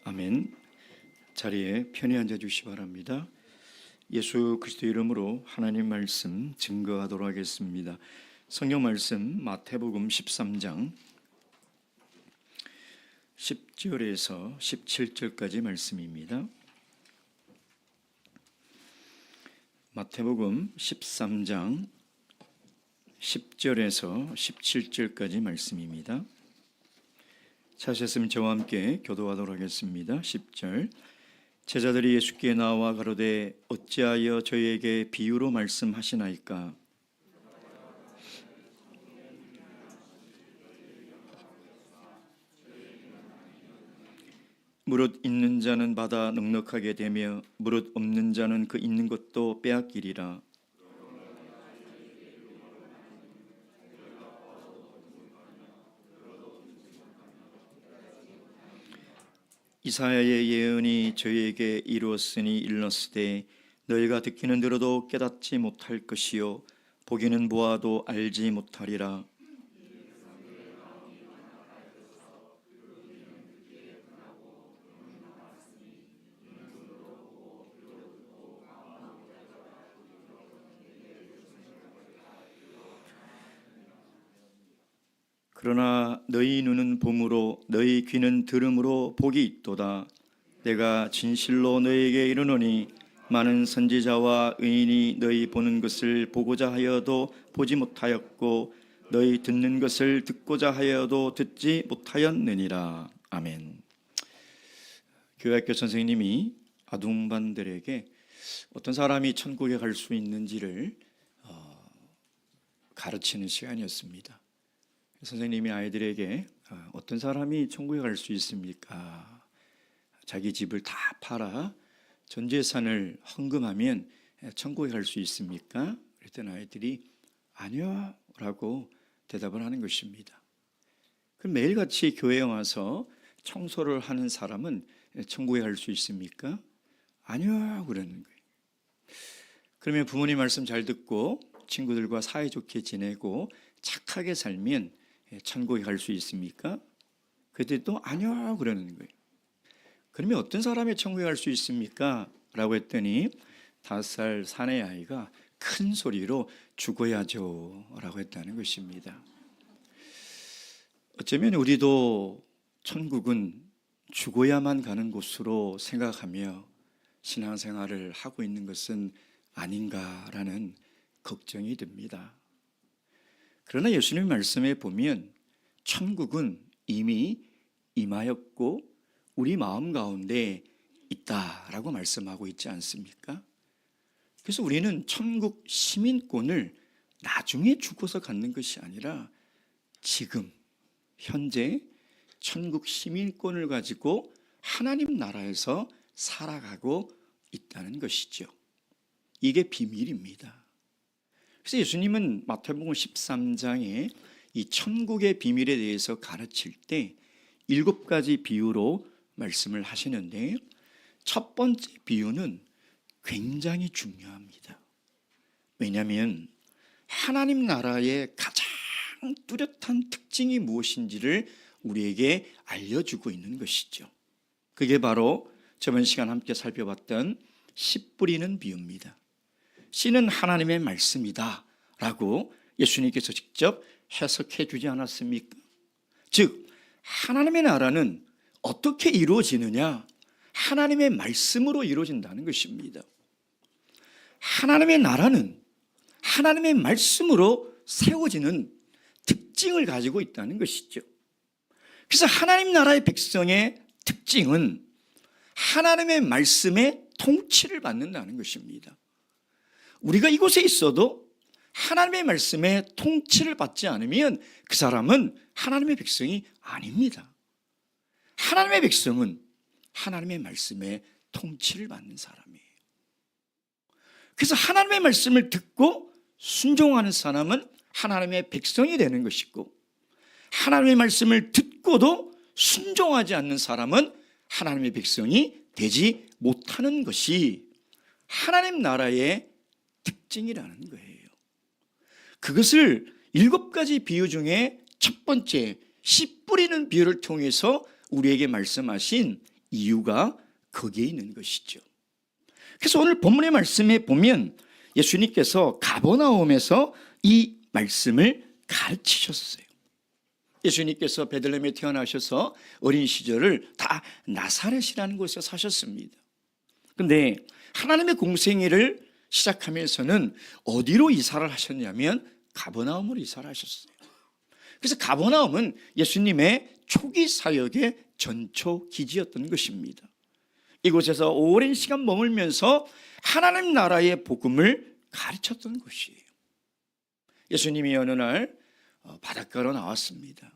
아멘. 자리에 편히 앉아주시기 바랍니다. 예수 그리스도 이름으로 하나님 말씀 증거하도록 하겠습니다. 성경 말씀 마태복음 13장 10절에서 17절까지 말씀입니다. 마태복음 13장 10절에서 17절까지 말씀입니다. 찾으셨으면 저와 함께 교도하도록 하겠습니다. 10절. 제자들이 예수께 나와 가로되 어찌하여 저희에게 비유로 말씀하시나이까? 무릇 있는 자는 받아 넉넉하게 되며 무릇 없는 자는 그 있는 것도 빼앗기리라. 이사야의 예언이 저희에게 이루었으니 일렀으되 너희가 듣기는 들어도 깨닫지 못할 것이요 보기는 보아도 알지 못하리라. 그러나 너희 눈은 봄으로 너희 귀는 들음으로 복이 있도다. 내가 진실로 너희에게 이르노니 많은 선지자와 의인이 너희 보는 것을 보고자 하여도 보지 못하였고 너희 듣는 것을 듣고자 하여도 듣지 못하였느니라. 아멘. 교회학교 선생님이 아둥반들에게 어떤 사람이 천국에 갈 수 있는지를 가르치는 시간이었습니다. 선생님이 아이들에게 어떤 사람이 천국에 갈 수 있습니까? 자기 집을 다 팔아 전 재산을 헌금하면 천국에 갈 수 있습니까? 그랬더니 아이들이 아니요 라고 대답을 하는 것입니다. 그럼 매일같이 교회에 와서 청소를 하는 사람은 천국에 갈 수 있습니까? 아니요 그러는 거예요. 그러면 부모님 말씀 잘 듣고 친구들과 사이좋게 지내고 착하게 살면 천국에 갈 수 있습니까? 그때도 아니요 그러는 거예요. 그러면 어떤 사람이 천국에 갈 수 있습니까? 라고 했더니 5살 사내 아이가 큰 소리로 죽어야죠 라고 했다는 것입니다. 어쩌면 우리도 천국은 죽어야만 가는 곳으로 생각하며 신앙생활을 하고 있는 것은 아닌가라는 걱정이 듭니다. 그러나 예수님 말씀에 보면 천국은 이미 임하였고 우리 마음 가운데 있다라고 말씀하고 있지 않습니까? 그래서 우리는 천국 시민권을 나중에 죽어서 갖는 것이 아니라 지금 현재 천국 시민권을 가지고 하나님 나라에서 살아가고 있다는 것이죠. 이게 비밀입니다. 그래서 예수님은 마태복음 13장에 이 천국의 비밀에 대해서 가르칠 때 7가지 비유로 말씀을 하시는데 첫 번째 비유는 굉장히 중요합니다. 왜냐하면 하나님 나라의 가장 뚜렷한 특징이 무엇인지를 우리에게 알려주고 있는 것이죠. 그게 바로 저번 시간 함께 살펴봤던 씨 뿌리는 비유입니다. 씨는 하나님의 말씀이다 라고 예수님께서 직접 해석해 주지 않았습니까? 즉 하나님의 나라는 어떻게 이루어지느냐? 하나님의 말씀으로 이루어진다는 것입니다. 하나님의 나라는 하나님의 말씀으로 세워지는 특징을 가지고 있다는 것이죠. 그래서 하나님 나라의 백성의 특징은 하나님의 말씀의 통치를 받는다는 것입니다. 우리가 이곳에 있어도 하나님의 말씀에 통치를 받지 않으면 그 사람은 하나님의 백성이 아닙니다. 하나님의 백성은 하나님의 말씀에 통치를 받는 사람이에요. 그래서 하나님의 말씀을 듣고 순종하는 사람은 하나님의 백성이 되는 것이고 하나님의 말씀을 듣고도 순종하지 않는 사람은 하나님의 백성이 되지 못하는 것이 하나님 나라의 특징이라는 거예요. 그것을 7가지 비유 중에 첫 번째 씨 뿌리는 비유를 통해서 우리에게 말씀하신 이유가 거기에 있는 것이죠. 그래서 오늘 본문의 말씀에 보면 예수님께서 가버나움에서 이 말씀을 가르치셨어요. 예수님께서 베들레헴에 태어나셔서 어린 시절을 다 나사렛이라는 곳에 사셨습니다. 그런데 하나님의 공생애를 시작하면서는 어디로 이사를 하셨냐면 가버나움으로 이사를 하셨어요. 그래서 가버나움은 예수님의 초기 사역의 전초 기지였던 것입니다. 이곳에서 오랜 시간 머물면서 하나님 나라의 복음을 가르쳤던 곳이에요. 예수님이 어느 날 바닷가로 나왔습니다.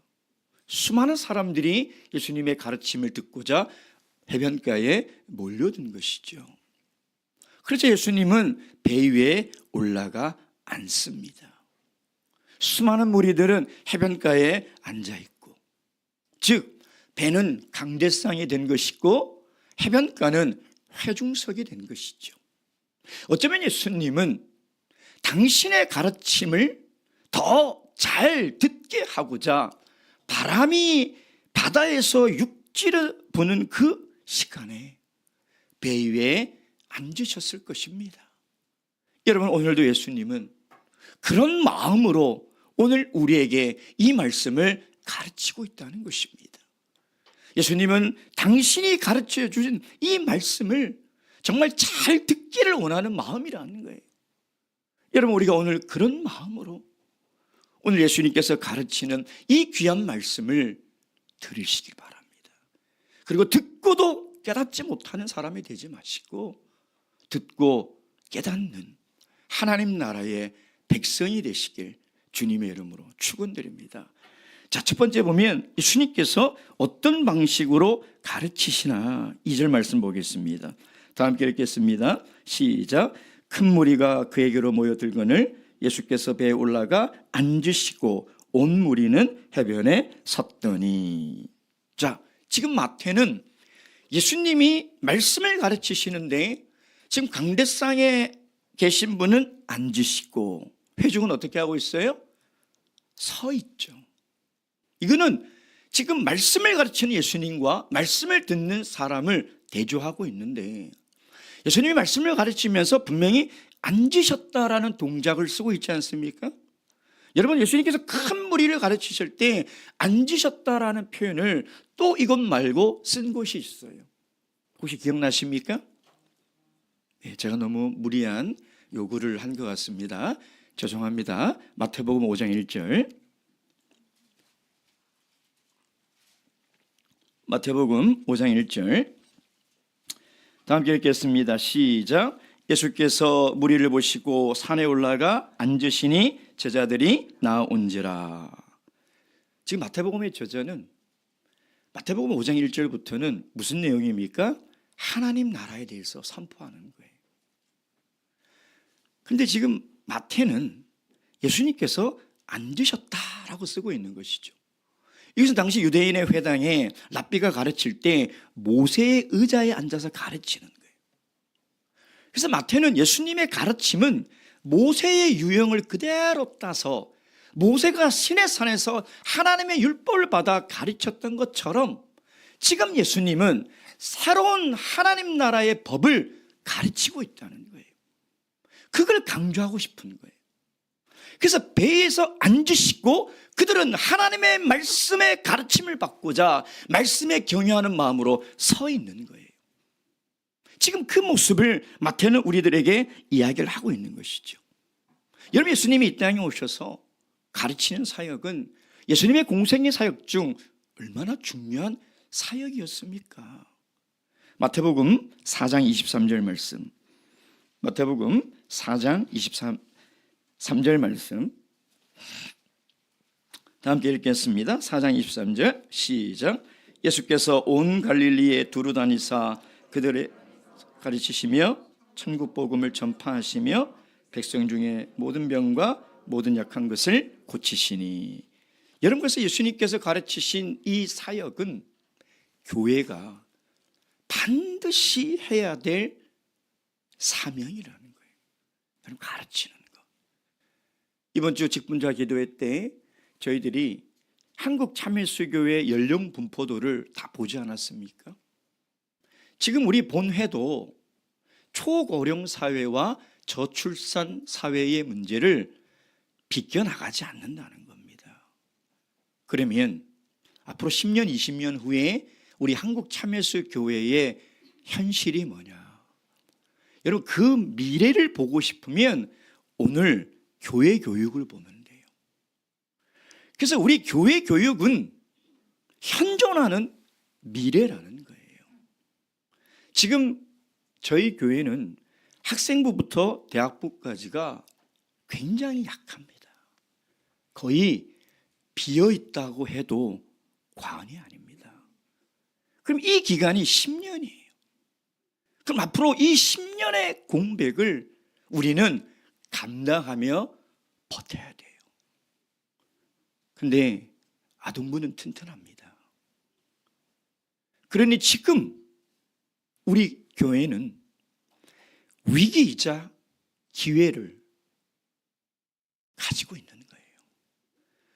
수많은 사람들이 예수님의 가르침을 듣고자 해변가에 몰려든 것이죠. 그래서 예수님은 배 위에 올라가 앉습니다. 수많은 무리들은 해변가에 앉아있고, 즉 배는 강대상이 된 것이고 해변가는 회중석이 된 것이죠. 어쩌면 예수님은 당신의 가르침을 더 잘 듣게 하고자 바람이 바다에서 육지를 부는 그 시간에 배 위에 앉으셨을 것입니다. 여러분, 오늘도 예수님은 그런 마음으로 오늘 우리에게 이 말씀을 가르치고 있다는 것입니다. 예수님은 당신이 가르쳐 주신 이 말씀을 정말 잘 듣기를 원하는 마음이라는 거예요. 여러분, 우리가 오늘 그런 마음으로 오늘 예수님께서 가르치는 이 귀한 말씀을 들으시길 바랍니다. 그리고 듣고도 깨닫지 못하는 사람이 되지 마시고 듣고 깨닫는 하나님 나라의 백성이 되시길 주님의 이름으로 축원드립니다. 자, 첫 번째 보면 예수님께서 어떤 방식으로 가르치시나 2절 말씀 보겠습니다. 다 함께 읽겠습니다. 시작. 큰 무리가 그에게로 모여들거늘 예수께서 배에 올라가 앉으시고 온 무리는 해변에 섰더니. 자, 지금 마태는 예수님이 말씀을 가르치시는데 지금 강대상에 계신 분은 앉으시고 회중은 어떻게 하고 있어요? 서 있죠. 이거는 지금 말씀을 가르치는 예수님과 말씀을 듣는 사람을 대조하고 있는데, 예수님이 말씀을 가르치면서 분명히 앉으셨다라는 동작을 쓰고 있지 않습니까? 여러분, 예수님께서 큰 무리를 가르치실 때 앉으셨다라는 표현을 또 이것 말고 쓴 곳이 있어요. 혹시 기억나십니까? 네, 제가 너무 무리한 요구를 한 것 같습니다. 죄송합니다. 마태복음 5장 1절. 마태복음 5장 1절. 다 함께 읽겠습니다. 시작. 예수께서 무리를 보시고 산에 올라가 앉으시니 제자들이 나온지라. 지금 마태복음의 저자는 마태복음 5장 1절부터는 무슨 내용입니까? 하나님 나라에 대해서 선포하는 거예요. 그런데 지금 마태는 예수님께서 앉으셨다라고 쓰고 있는 것이죠. 이것은 당시 유대인의 회당에 랍비가 가르칠 때 모세의 의자에 앉아서 가르치는 거예요. 그래서 마태는 예수님의 가르침은 모세의 유형을 그대로 따서 모세가 시내산에서 하나님의 율법을 받아 가르쳤던 것처럼 지금 예수님은 새로운 하나님 나라의 법을 가르치고 있다는 거예요. 그걸 강조하고 싶은 거예요. 그래서 배에서 앉으시고 그들은 하나님의 말씀의 가르침을 받고자 말씀에 경외하는 마음으로 서 있는 거예요. 지금 그 모습을 마태는 우리들에게 이야기를 하고 있는 것이죠. 여러분, 예수님이 이 땅에 오셔서 가르치는 사역은 예수님의 공생의 사역 중 얼마나 중요한 사역이었습니까? 마태복음 4장 23절 말씀. 마태복음 4장 23절 말씀. 다 함께 읽겠습니다. 4장 23절 시작. 예수께서 온 갈릴리에 두루 다니사 그들의 가르치시며 천국 복음을 전파하시며 백성 중에 모든 병과 모든 약한 것을 고치시니. 여러분, 그래서 예수님께서 가르치신 이 사역은 교회가 반드시 해야 될 사명이라는 거예요. 여러분, 가르치는 거. 이번 주 직분자 기도회 때 저희들이 한국 참여수교회 연령 분포도를 다 보지 않았습니까? 지금 우리 본회도 초고령 사회와 저출산 사회의 문제를 비껴나가지 않는다는 겁니다. 그러면 앞으로 10년, 20년 후에 우리 한국 참여수 교회의 현실이 뭐냐? 여러분, 그 미래를 보고 싶으면 오늘 교회 교육을 보면 돼요. 그래서 우리 교회 교육은 현존하는 미래라는 거예요. 지금 저희 교회는 학생부부터 대학부까지가 굉장히 약합니다. 거의 비어 있다고 해도 과언이 아닙니다. 그럼 이 기간이 10년이에요. 그럼 앞으로 이 10년의 공백을 우리는 감당하며 버텨야 돼요. 근데 아동부는 튼튼합니다. 그러니 지금 우리 교회는 위기이자 기회를 가지고 있는 거예요.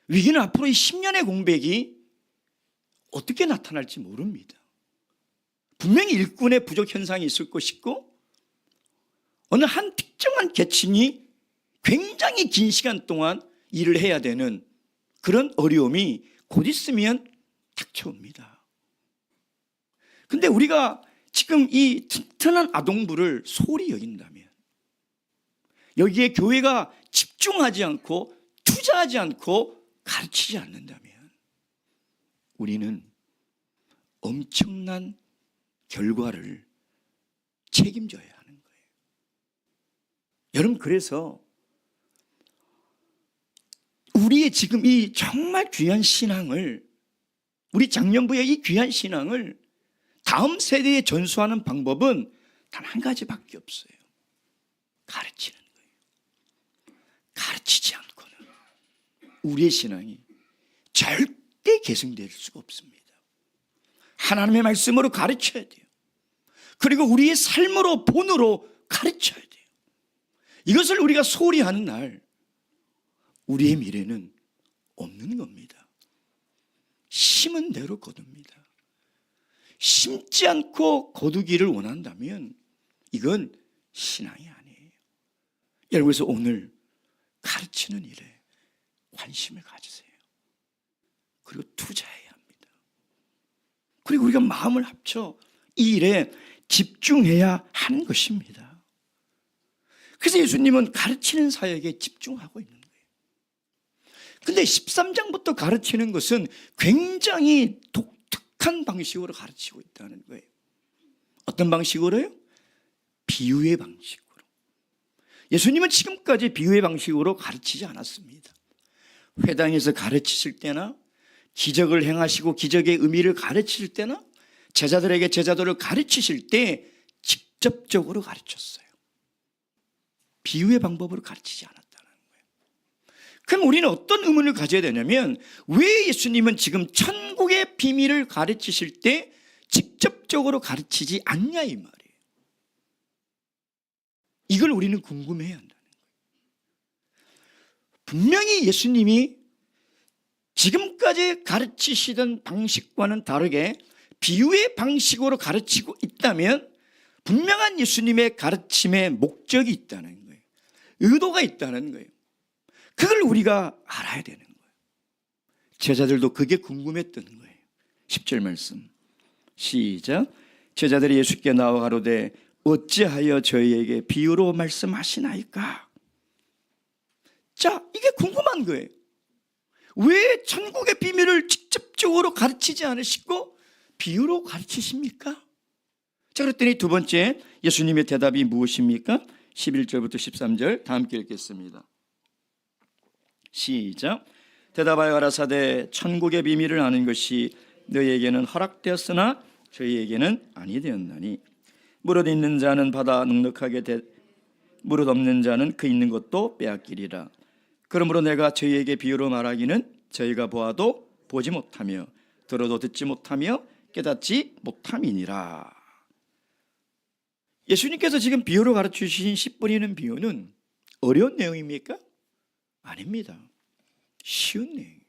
위기는 앞으로 이 10년의 공백이 어떻게 나타날지 모릅니다. 분명히 일꾼의 부족 현상이 있을 것이고 어느 한 특정한 계층이 굉장히 긴 시간 동안 일을 해야 되는 그런 어려움이 곧 있으면 닥쳐옵니다. 근데 우리가 지금 이 튼튼한 아동부를 소홀히 여긴다면, 여기에 교회가 집중하지 않고 투자하지 않고 가르치지 않는다면 우리는 엄청난 결과를 책임져야 하는 거예요. 여러분, 그래서 우리의 지금 이 정말 귀한 신앙을, 우리 장년부의 이 귀한 신앙을 다음 세대에 전수하는 방법은 단 한 가지밖에 없어요. 가르치는 거예요. 가르치지 않고는 우리의 신앙이 절대 계승될 수가 없습니다. 하나님의 말씀으로 가르쳐야 돼요. 그리고 우리의 삶으로, 본으로 가르쳐야 돼요. 이것을 우리가 소홀히 하는 날 우리의 미래는 없는 겁니다. 심은 대로 거둡니다. 심지 않고 거두기를 원한다면 이건 신앙이 아니에요. 여러분, 그래서 오늘 가르치는 일에 관심을 가지세요. 그리고 투자해야 합니다. 그리고 우리가 마음을 합쳐 이 일에 집중해야 하는 것입니다. 그래서 예수님은 가르치는 사역에 집중하고 있는 거예요. 근데 13장부터 가르치는 것은 굉장히 독특한 방식으로 가르치고 있다는 거예요. 어떤 방식으로요? 비유의 방식으로. 예수님은 지금까지 비유의 방식으로 가르치지 않았습니다. 회당에서 가르치실 때나 기적을 행하시고 기적의 의미를 가르치실 때나 제자들에게 제자도를 가르치실 때 직접적으로 가르쳤어요. 비유의 방법으로 가르치지 않았다는 거예요. 그럼 우리는 어떤 의문을 가져야 되냐면, 왜 예수님은 지금 천국의 비밀을 가르치실 때 직접적으로 가르치지 않냐, 이 말이에요. 이걸 우리는 궁금해야 한다는 거예요. 분명히 예수님이 지금까지 가르치시던 방식과는 다르게 비유의 방식으로 가르치고 있다면 분명한 예수님의 가르침의 목적이 있다는 거예요. 의도가 있다는 거예요. 그걸 우리가 알아야 되는 거예요. 제자들도 그게 궁금했던 거예요. 10절 말씀 시작. 제자들이 예수께 나와 가로되 어찌하여 저희에게 비유로 말씀하시나이까? 자, 이게 궁금한 거예요. 왜 천국의 비밀을 직접적으로 가르치지 않으시고 비유로 가르치십니까? 자, 그랬더니 두 번째 예수님의 대답이 무엇입니까? 11절부터 13절 다 함께 읽겠습니다. 시작. 대답하여 가라사대 천국의 비밀을 아는 것이 너희에게는 허락되었으나 저희에게는 아니 되었나니 무릇 있는 자는 받아 넉넉하게 무릇 없는 자는 그 있는 것도 빼앗기리라. 그러므로 내가 저희에게 비유로 말하기는 저희가 보아도 보지 못하며 들어도 듣지 못하며 깨닫지 못함이니라. 예수님께서 지금 비유로 가르치신 씨 뿌리는 비유는 어려운 내용입니까? 아닙니다. 쉬운 내용.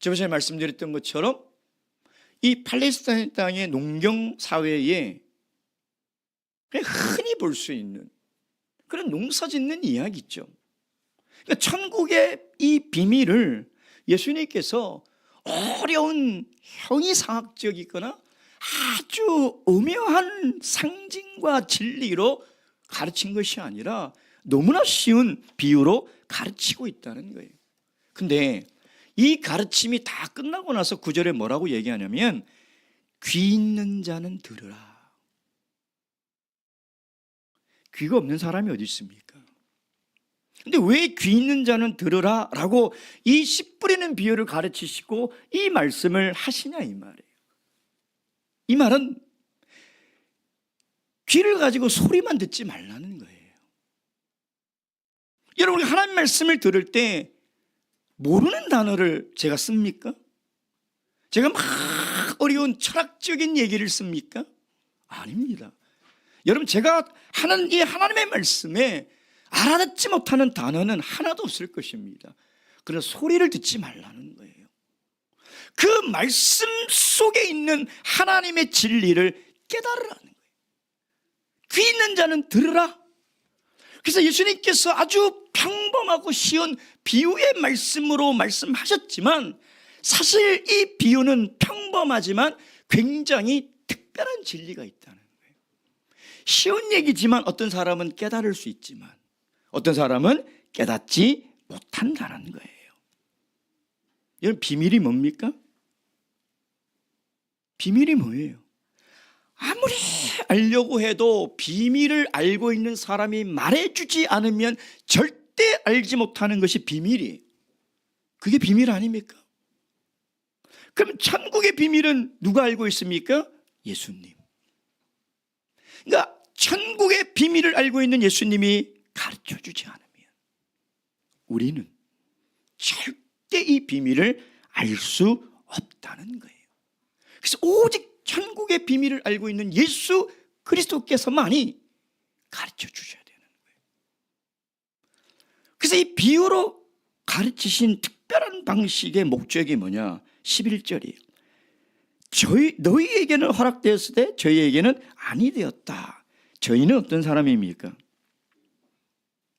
저번에 말씀드렸던 것처럼 이 팔레스타인 땅의 농경 사회에 흔히 볼 수 있는 그런 농사짓는 이야기죠. 그러니까 천국의 이 비밀을 예수님께서 어려운 형이상학적이거나 아주 오묘한 상징과 진리로 가르친 것이 아니라 너무나 쉬운 비유로 가르치고 있다는 거예요. 근데 이 가르침이 다 끝나고 나서 9절에 뭐라고 얘기하냐면 귀 있는 자는 들으라. 귀가 없는 사람이 어디 있습니까? 근데 왜 귀 있는 자는 들으라 라고 이 씨 뿌리는 비유를 가르치시고 이 말씀을 하시냐 이 말이에요. 이 말은 귀를 가지고 소리만 듣지 말라는 거예요. 여러분, 하나님 말씀을 들을 때 모르는 단어를 제가 씁니까? 제가 막 어려운 철학적인 얘기를 씁니까? 아닙니다. 여러분, 제가 하는 이 하나님의 말씀에 알아듣지 못하는 단어는 하나도 없을 것입니다. 그래서 소리를 듣지 말라는 거예요. 그 말씀 속에 있는 하나님의 진리를 깨달으라는 거예요. 귀 있는 자는 들으라. 그래서 예수님께서 아주 평범하고 쉬운 비유의 말씀으로 말씀하셨지만 사실 이 비유는 평범하지만 굉장히 특별한 진리가 있다는 거예요. 쉬운 얘기지만 어떤 사람은 깨달을 수 있지만 어떤 사람은 깨닫지 못한다는 거예요. 여러분, 비밀이 뭡니까? 비밀이 뭐예요? 아무리 알려고 해도 비밀을 알고 있는 사람이 말해주지 않으면 절대 알지 못하는 것이 비밀이에요. 그게 비밀 아닙니까? 그럼 천국의 비밀은 누가 알고 있습니까? 예수님. 그러니까 천국의 비밀을 알고 있는 예수님이 가르쳐주지 않으면 우리는 절대 이 비밀을 알 수 없다는 거예요. 그래서 오직 천국의 비밀을 알고 있는 예수 그리스도께서만이 가르쳐 주셔야 되는 거예요. 그래서 이 비유로 가르치신 특별한 방식의 목적이 뭐냐? 11절이에요. 너희에게는 허락되었을 때 저희에게는 아니 되었다. 저희는 어떤 사람입니까?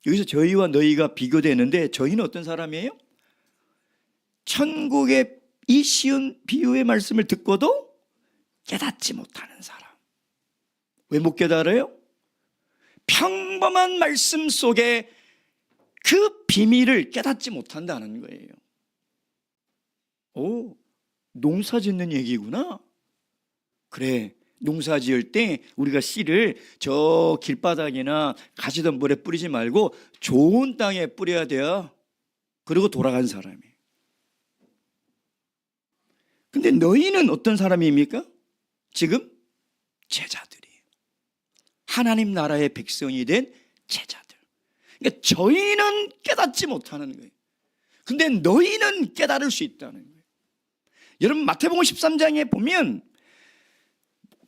여기서 저희와 너희가 비교되는데 저희는 어떤 사람이에요? 천국의 이 쉬운 비유의 말씀을 듣고도 깨닫지 못하는 사람. 왜 못 깨달아요? 평범한 말씀 속에 그 비밀을 깨닫지 못한다는 거예요. 오, 농사 짓는 얘기구나. 그래, 농사 지을 때 우리가 씨를 저 길바닥이나 가시덤불에 뿌리지 말고 좋은 땅에 뿌려야 돼요. 그리고 돌아간 사람이. 근데 너희는 어떤 사람입니까? 지금 제자들이에요. 하나님 나라의 백성이 된 제자들. 그러니까 저희는 깨닫지 못하는 거예요. 근데 너희는 깨달을 수 있다는 거예요. 여러분, 마태복음 13장에 보면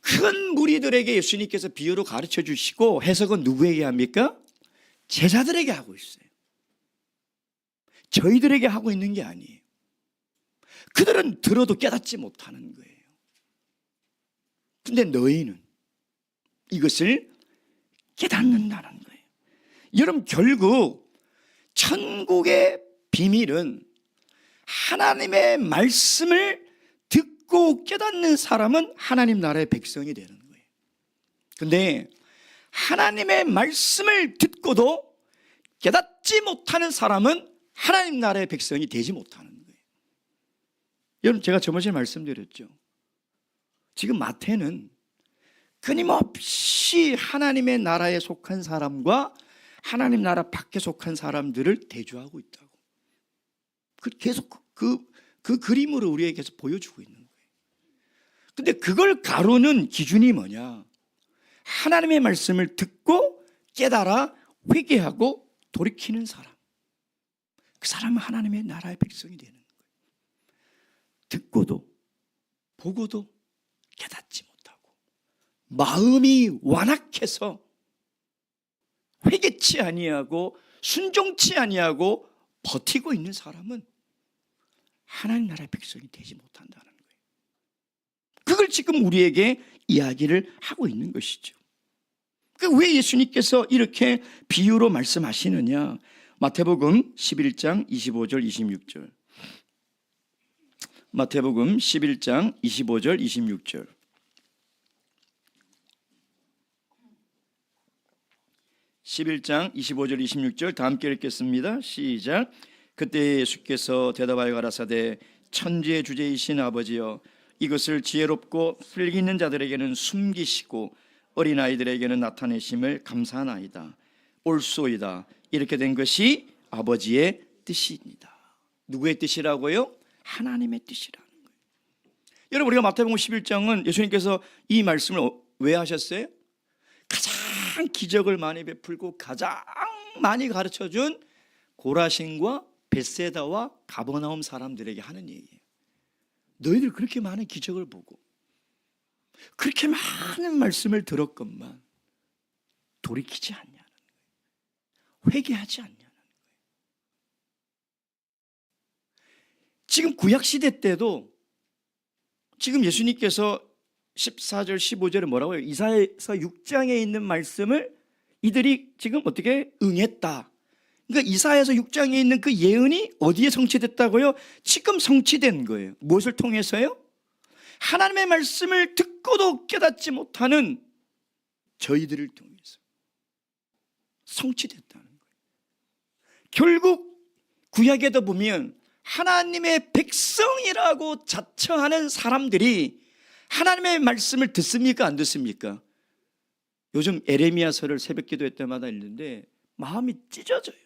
큰 무리들에게 예수님께서 비유로 가르쳐 주시고 해석은 누구에게 합니까? 제자들에게 하고 있어요. 저희들에게 하고 있는 게 아니에요. 그들은 들어도 깨닫지 못하는 거예요. 근데 너희는 이것을 깨닫는다는 거예요. 여러분, 결국 천국의 비밀은 하나님의 말씀을 듣고 깨닫는 사람은 하나님 나라의 백성이 되는 거예요. 근데 하나님의 말씀을 듣고도 깨닫지 못하는 사람은 하나님 나라의 백성이 되지 못하는 거예요. 여러분, 제가 저번에 말씀드렸죠. 지금 마태는 끊임없이 하나님의 나라에 속한 사람과 하나님 나라 밖에 속한 사람들을 대조하고 있다고. 계속 그 그림으로 우리에게 계속 보여주고 있는 거예요. 근데 그걸 가르는 기준이 뭐냐? 하나님의 말씀을 듣고 깨달아 회개하고 돌이키는 사람. 그 사람은 하나님의 나라의 백성이 되는 거예요. 듣고도 보고도 깨닫지 못하고 마음이 완악해서 회개치 아니하고 순종치 아니하고 버티고 있는 사람은 하나님 나라의 백성이 되지 못한다는 거예요. 지금 우리에게 이야기를 하고 있는 것이죠. 왜 예수님께서 이렇게 비유로 말씀하시느냐? 마태복음 11장 25절 26절. 마태복음 11장 25절 26절. (11장 25절 26절) 다 함께 읽겠습니다. 시작. 그때 예수께서 대답하여 가라사대 천지의 주제이신 아버지여, 이것을 지혜롭고 슬기 있는 자들에게는 숨기시고 어린아이들에게는 나타내심을 감사하나이다. 옳소이다. 이렇게 된 것이 아버지의 뜻입니다. 누구의 뜻이라고요? 하나님의 뜻이라는 거예요. 여러분, 우리가 마태복음 11장은 예수님께서 이 말씀을 왜 하셨어요? 가장 기적을 많이 베풀고 가장 많이 가르쳐준 고라신과 벳세다와 가버나움 사람들에게 하는 얘기예요. 너희들 그렇게 많은 기적을 보고 그렇게 많은 말씀을 들었건만 돌이키지 않냐는 거예요. 회개하지 않냐는 거예요. 지금 구약시대 때도 지금 예수님께서 14절 15절에 뭐라고 해요? 이사야서 6장에 있는 말씀을 이들이 지금 어떻게 응했다. 그러니까 이사야서 6장에 있는 그 예언이 어디에 성취됐다고요? 지금 성취된 거예요. 무엇을 통해서요? 하나님의 말씀을 듣고도 깨닫지 못하는 저희들을 통해서 성취됐다는 거예요. 결국 구약에도 보면 하나님의 백성이라고 자처하는 사람들이 하나님의 말씀을 듣습니까? 안 듣습니까? 요즘 에레미야서를 새벽 기도회 때마다 읽는데 마음이 찢어져요.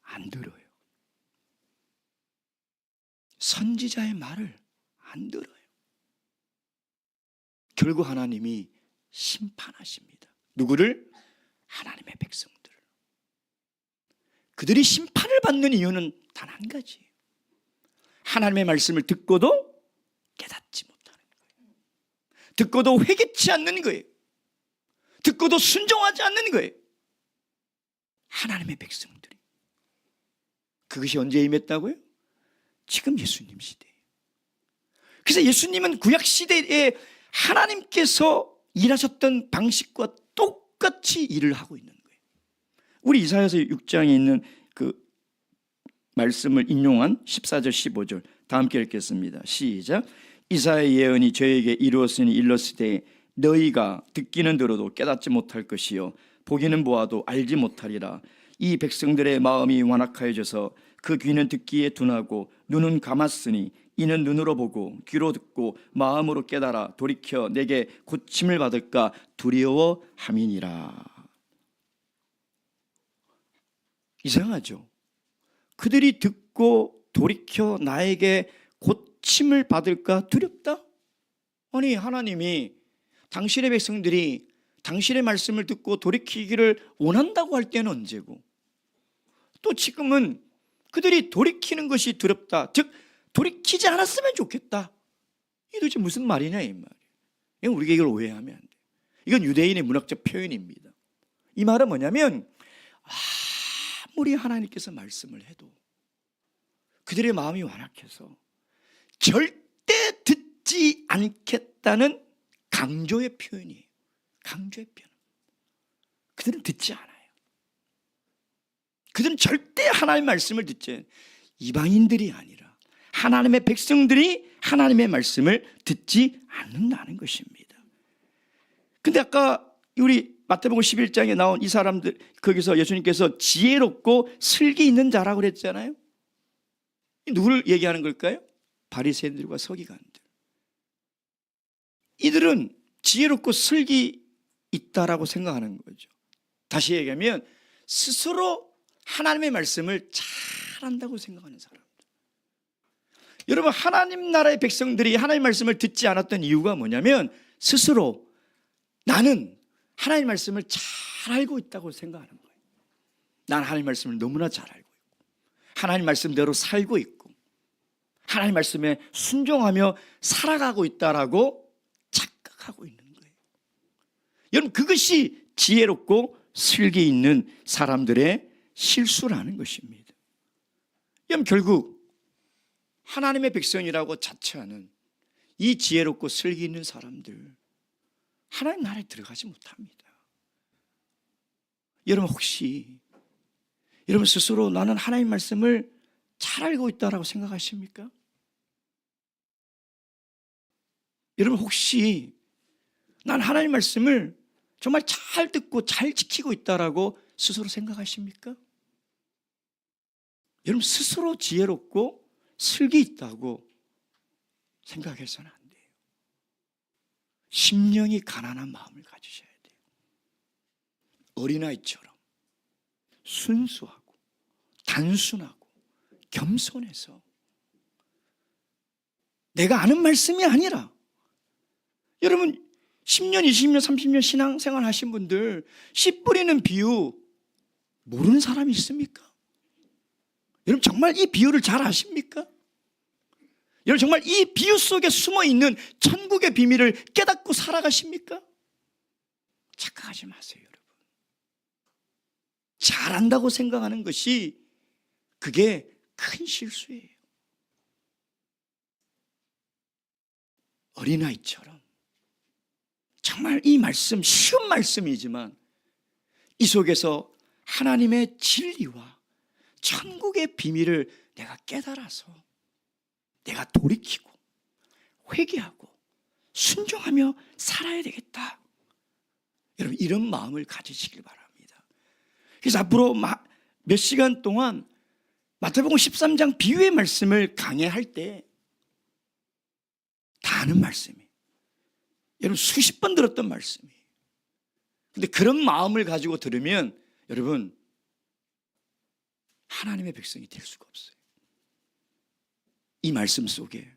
안 들어요. 선지자의 말을 안 들어요. 결국 하나님이 심판하십니다. 누구를? 하나님의 백성들을. 그들이 심판을 받는 이유는 단 한 가지. 하나님의 말씀을 듣고도 깨닫지 못하는 거예요. 듣고도 회개치 않는 거예요. 듣고도 순종하지 않는 거예요. 하나님의 백성들이. 그것이 언제 임했다고요? 지금 예수님 시대예요. 그래서 예수님은 구약 시대에 하나님께서 일하셨던 방식과 똑같이 일을 하고 있는 거예요. 우리 이사야서 6장에 있는 그 말씀을 인용한 14절 15절 다 함께 읽겠습니다. 시작. 이사야의 예언이 저에게 이루었으니 일렀으되 너희가 듣기는 들어도 깨닫지 못할 것이요 보기는 보아도 알지 못하리라. 이 백성들의 마음이 완악하여져서 그 귀는 듣기에 둔하고 눈은 감았으니 이는 눈으로 보고 귀로 듣고 마음으로 깨달아 돌이켜 내게 고침을 받을까 두려워함이니라. 이상하죠? 그들이 듣고 돌이켜 나에게 고침을 받을까 두렵다? 아니, 하나님이 당신의 백성들이 당신의 말씀을 듣고 돌이키기를 원한다고 할 때는 언제고, 또 지금은 그들이 돌이키는 것이 두렵다, 즉 돌이키지 않았으면 좋겠다. 이게 도대체 무슨 말이냐 이 말이에요. 이건 우리가 이걸 오해하면 안 돼요. 이건 유대인의 문학적 표현입니다. 이 말은 뭐냐면 아무리 하나님께서 말씀을 해도 그들의 마음이 완악해서 절대 듣지 않겠다는 강조의 표현이에요. 강조의 표현. 그들은 듣지 않아요. 그들은 절대 하나님의 말씀을 듣지, 이방인들이 아니라 하나님의 백성들이 하나님의 말씀을 듣지 않는다는 것입니다. 근데 아까 우리 마태복음 11장에 나온 이 사람들, 거기서 예수님께서 지혜롭고 슬기 있는 자라고 그랬잖아요. 누구를 얘기하는 걸까요? 바리새인들과 서기관들. 이들은 지혜롭고 슬기 있다라고 생각하는 거죠. 다시 얘기하면 스스로 하나님의 말씀을 잘한다고 생각하는 사람들. 여러분, 하나님 나라의 백성들이 하나님의 말씀을 듣지 않았던 이유가 뭐냐면 스스로 나는 하나님의 말씀을 잘 알고 있다고 생각하는 거예요. 난 하나님의 말씀을 너무나 잘 알고 있고 하나님 말씀대로 살고 있고 하나님 말씀에 순종하며 살아가고 있다라고 착각하고 있는 거예요. 여러분, 그것이 지혜롭고 슬기 있는 사람들의 실수라는 것입니다. 여러분, 결국 하나님의 백성이라고 자처하는 이 지혜롭고 슬기 있는 사람들 하나님 나라에 들어가지 못합니다. 여러분 혹시 여러분 스스로 나는 하나님 말씀을 잘 알고 있다라고 생각하십니까? 여러분 혹시 난 하나님 말씀을 정말 잘 듣고 잘 지키고 있다라고 스스로 생각하십니까? 여러분 스스로 지혜롭고 슬기 있다고 생각해서는 안 돼요. 심령이 가난한 마음을 가지셔야 돼요. 어린아이처럼 순수하고 단순하고 겸손해서 내가 아는 말씀이 아니라 여러분 10년, 20년, 30년 신앙생활 하신 분들 씨 뿌리는 비유 모르는 사람이 있습니까? 여러분 정말 이 비유를 잘 아십니까? 여러분 정말 이 비유 속에 숨어있는 천국의 비밀을 깨닫고 살아가십니까? 착각하지 마세요, 여러분. 잘한다고 생각하는 것이 그게 큰 실수예요. 어린아이처럼 정말 이 말씀 쉬운 말씀이지만 이 속에서 하나님의 진리와 천국의 비밀을 내가 깨달아서 내가 돌이키고 회개하고 순종하며 살아야 되겠다. 여러분 이런 마음을 가지시길 바랍니다. 그래서 앞으로 몇 시간 동안 마태복음 13장 비유의 말씀을 강해할 때 다 아는 말씀이 여러분 수십 번 들었던 말씀이에요. 근데 그런 마음을 가지고 들으면 여러분 하나님의 백성이 될 수가 없어요. 이 말씀 속에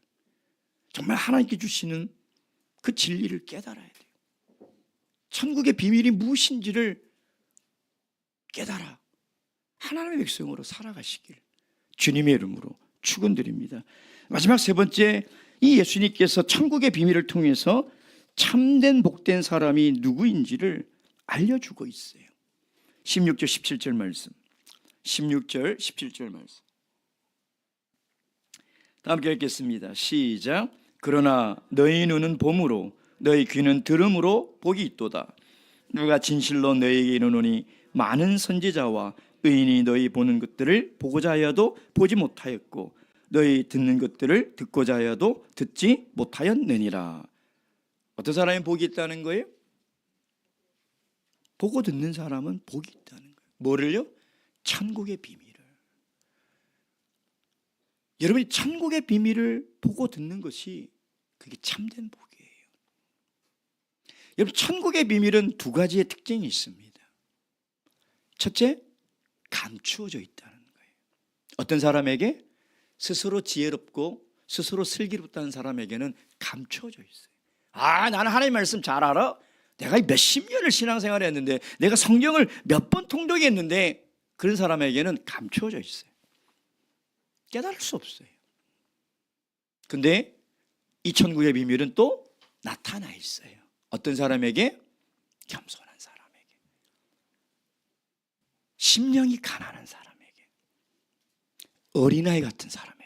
정말 하나님께 주시는 그 진리를 깨달아야 돼요. 천국의 비밀이 무엇인지를 깨달아 하나님의 백성으로 살아가시길 주님의 이름으로 축원드립니다. 마지막 세 번째, 이 예수님께서 천국의 비밀을 통해서 참된 복된 사람이 누구인지를 알려주고 있어요. 16절 17절 말씀, 16절 17절 말씀 다 함께 읽겠습니다. 시작. 그러나 너희 눈은 봄으로 너희 귀는 들음으로 복이 있도다. 누가 진실로 너희에게 이르노니 많은 선지자와 의인이 너희 보는 것들을 보고자 하여도 보지 못하였고 너희 듣는 것들을 듣고자 하여도 듣지 못하였느니라. 어떤 사람이 복이 있다는 거예요? 보고 듣는 사람은 복이 있다는 거예요. 뭐를요? 천국의 비밀을. 여러분이 천국의 비밀을 보고 듣는 것이 그게 참된 복이에요. 여러분 천국의 비밀은 두 가지의 특징이 있습니다. 첫째, 감추어져 있다는 거예요. 어떤 사람에게? 스스로 지혜롭고 스스로 슬기롭다는 사람에게는 감추어져 있어요. 나는 하나님 말씀 잘 알아. 내가 몇십 년을 신앙생활을 했는데 내가 성경을 몇 번 통독했는데 그런 사람에게는 감추어져 있어요. 깨달을 수 없어요. 근데 이 천국의 비밀은 또 나타나 있어요. 어떤 사람에게? 겸손한 사람에게, 심령이 가난한 사람에게, 어린아이 같은 사람에게.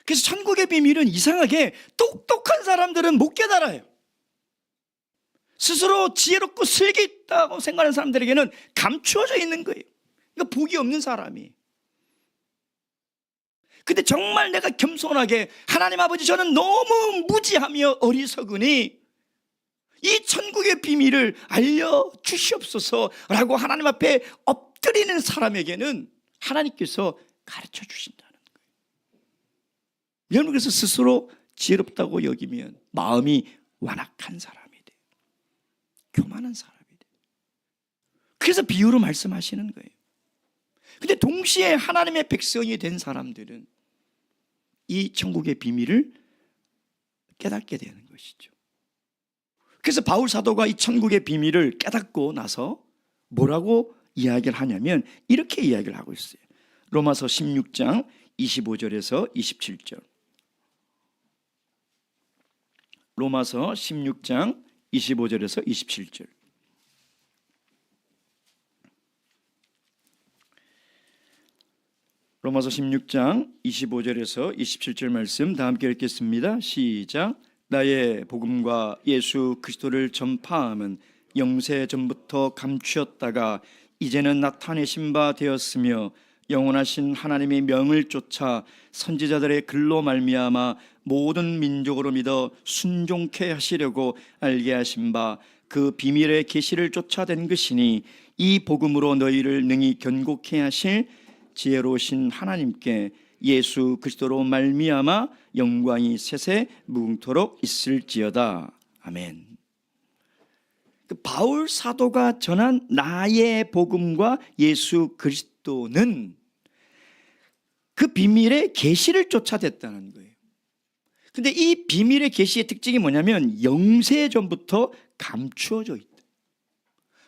그래서 천국의 비밀은 이상하게 똑똑한 사람들은 못 깨달아요. 스스로 지혜롭고 슬기 있다고 생각하는 사람들에게는 감추어져 있는 거예요. 그러니까 복이 없는 사람이. 근데 정말 내가 겸손하게 하나님 아버지 저는 너무 무지하며 어리석으니 이 천국의 비밀을 알려주시옵소서라고 하나님 앞에 엎드리는 사람에게는 하나님께서 가르쳐 주신다는 거예요. 여러분 그래서 스스로 지혜롭다고 여기면 마음이 완악한 사람이 돼요. 교만한 사람이 돼요. 그래서 비유로 말씀하시는 거예요. 근데 동시에 하나님의 백성이 된 사람들은 이 천국의 비밀을 깨닫게 되는 것이죠. 그래서 바울 사도가 이 천국의 비밀을 깨닫고 나서 뭐라고 이야기를 하냐면 이렇게 이야기를 하고 있어요. 로마서 16장 25절에서 27절. 로마서 16장 25절에서 27절. 로마서 16장 25절에서 27절 말씀 다 함께 읽겠습니다. 시작. 나의 복음과 예수 그리스도를 전파함은 영세 전부터 감추었다가 이제는 나타내신 바 되었으며 영원하신 하나님의 명을 쫓아 선지자들의 글로 말미암아 모든 민족으로 믿어 순종케 하시려고 알게 하신 바 그 비밀의 계시를 쫓아낸 것이니 이 복음으로 너희를 능히 견고케 하실 지혜로우신 하나님께 예수 그리스도로 말미암아 영광이 세세 무궁토록 있을지어다. 아멘. 바울 사도가 전한 나의 복음과 예수 그리스도는 그 비밀의 계시를 쫓아댔다는 거예요. 근데 이 비밀의 계시의 특징이 뭐냐면 영세 전부터 감추어져 있다.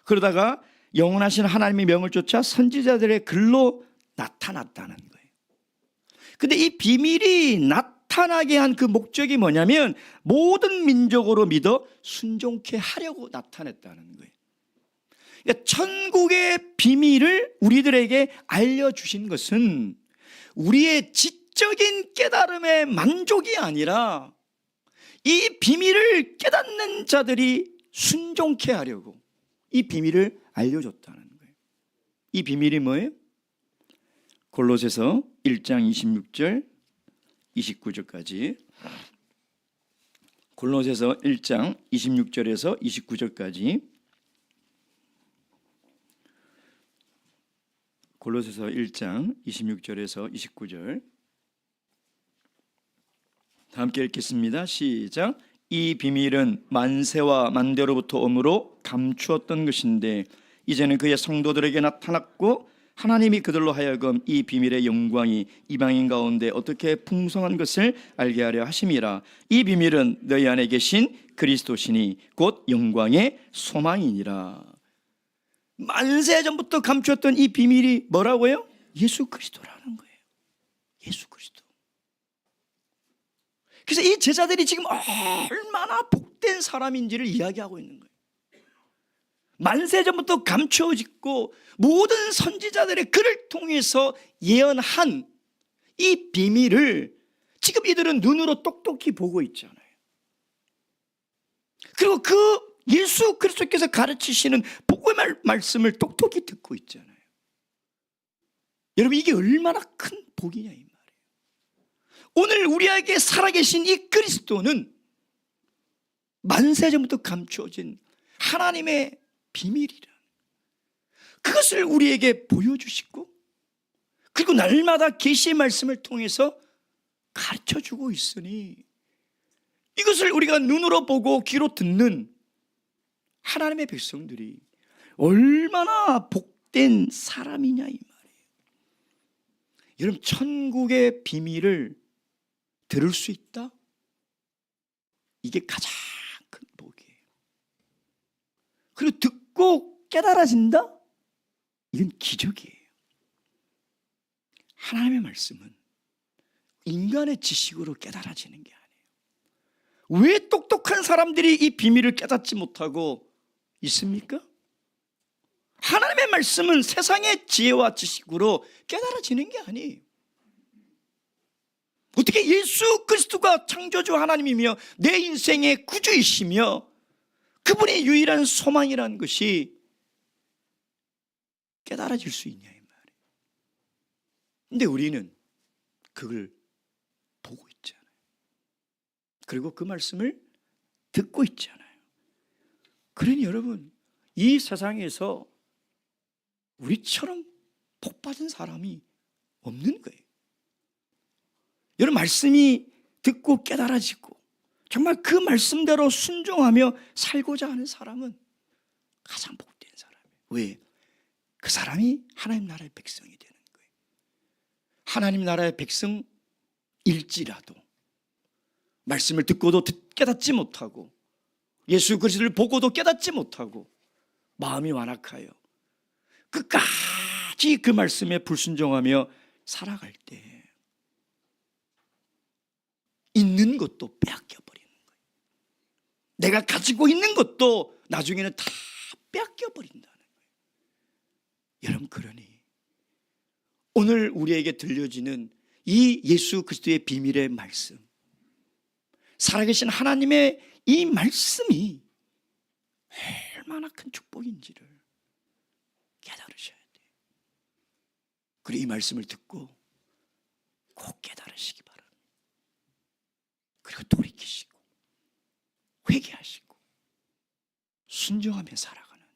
그러다가 영원하신 하나님의 명을 쫓아 선지자들의 글로 나타났다는 거예요. 근데 이 비밀이 나타나게 한 그 목적이 뭐냐면 모든 민족으로 믿어 순종케 하려고 나타냈다는 거예요. 그러니까 천국의 비밀을 우리들에게 알려주신 것은 우리의 지적인 깨달음의 만족이 아니라 이 비밀을 깨닫는 자들이 순종케 하려고 이 비밀을 알려줬다는 거예요. 이 비밀이 뭐예요? 골로새서 1장 26절 29절까지 골로새서 1장 26절에서 29절까지 골로새서 1장 26절에서 29절 다 함께 읽겠습니다. 시작. 이 비밀은 만세와 만대로부터 오므로 감추었던 것인데 이제는 그의 성도들에게 나타났고 하나님이 그들로 하여금 이 비밀의 영광이 이방인 가운데 어떻게 풍성한 것을 알게 하려 하심이라. 이 비밀은 너희 안에 계신 그리스도시니 곧 영광의 소망이니라. 만세 전부터 감추었던 이 비밀이 뭐라고요? 예수 그리스도라는 거예요. 예수 그리스도. 그래서 이 제자들이 지금 얼마나 복된 사람인지를 이야기하고 있는 거예요. 만세 전부터 감추어지고 모든 선지자들의 글을 통해서 예언한 이 비밀을 지금 이들은 눈으로 똑똑히 보고 있잖아요. 그리고 그 예수 그리스도께서 가르치시는 복음의 말씀을 똑똑히 듣고 있잖아요. 여러분, 이게 얼마나 큰 복이냐 이 말이에요. 오늘 우리에게 살아계신 이 그리스도는 만세 전부터 감추어진 하나님의 비밀이라. 그것을 우리에게 보여주시고 그리고 날마다 계시의 말씀을 통해서 가르쳐주고 있으니 이것을 우리가 눈으로 보고 귀로 듣는 하나님의 백성들이 얼마나 복된 사람이냐 이 말이에요. 여러분, 천국의 비밀을 들을 수 있다? 이게 가장 큰 복이에요. 그리고 듣고 깨달아진다? 이건 기적이에요. 하나님의 말씀은 인간의 지식으로 깨달아지는 게 아니에요. 왜 똑똑한 사람들이 이 비밀을 깨닫지 못하고 있습니까? 하나님의 말씀은 세상의 지혜와 지식으로 깨달아지는 게 아니에요. 어떻게 예수 그리스도가 창조주 하나님이며 내 인생의 구주이시며 그분의 유일한 소망이라는 것이 깨달아질 수 있냐 이 말이에요. 근데 우리는 그걸 보고 있잖아요. 그리고 그 말씀을 듣고 있잖아요. 그러니 여러분, 이 세상에서 우리처럼 복받은 사람이 없는 거예요. 여러분, 말씀이 듣고 깨달아지고 정말 그 말씀대로 순종하며 살고자 하는 사람은 가장 복된 사람이에요. 왜? 그 사람이 하나님 나라의 백성이 되는 거예요. 하나님 나라의 백성일지라도 말씀을 듣고도 깨닫지 못하고 예수 그리스도를 보고도 깨닫지 못하고 마음이 완악하여 끝까지 그 말씀에 불순종하며 살아갈 때 있는 것도 빼앗겨버리는 거예요. 내가 가지고 있는 것도 나중에는 다 빼앗겨버린다는 거예요. 여러분, 그러니 오늘 우리에게 들려지는 이 예수 그리스도의 비밀의 말씀, 살아계신 하나님의 이 말씀이 얼마나 큰 축복인지를 깨달으셔야 돼요. 그리고 이 말씀을 듣고 꼭 깨달으시기 바랍니다. 그리고 돌이키시고 회개하시고 순종하며 살아가는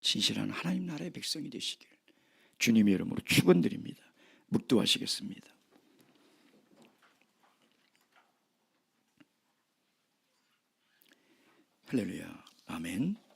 진실한 하나님 나라의 백성이 되시길 주님의 이름으로 축원드립니다. 묵도하시겠습니다. 할렐루야. 아멘.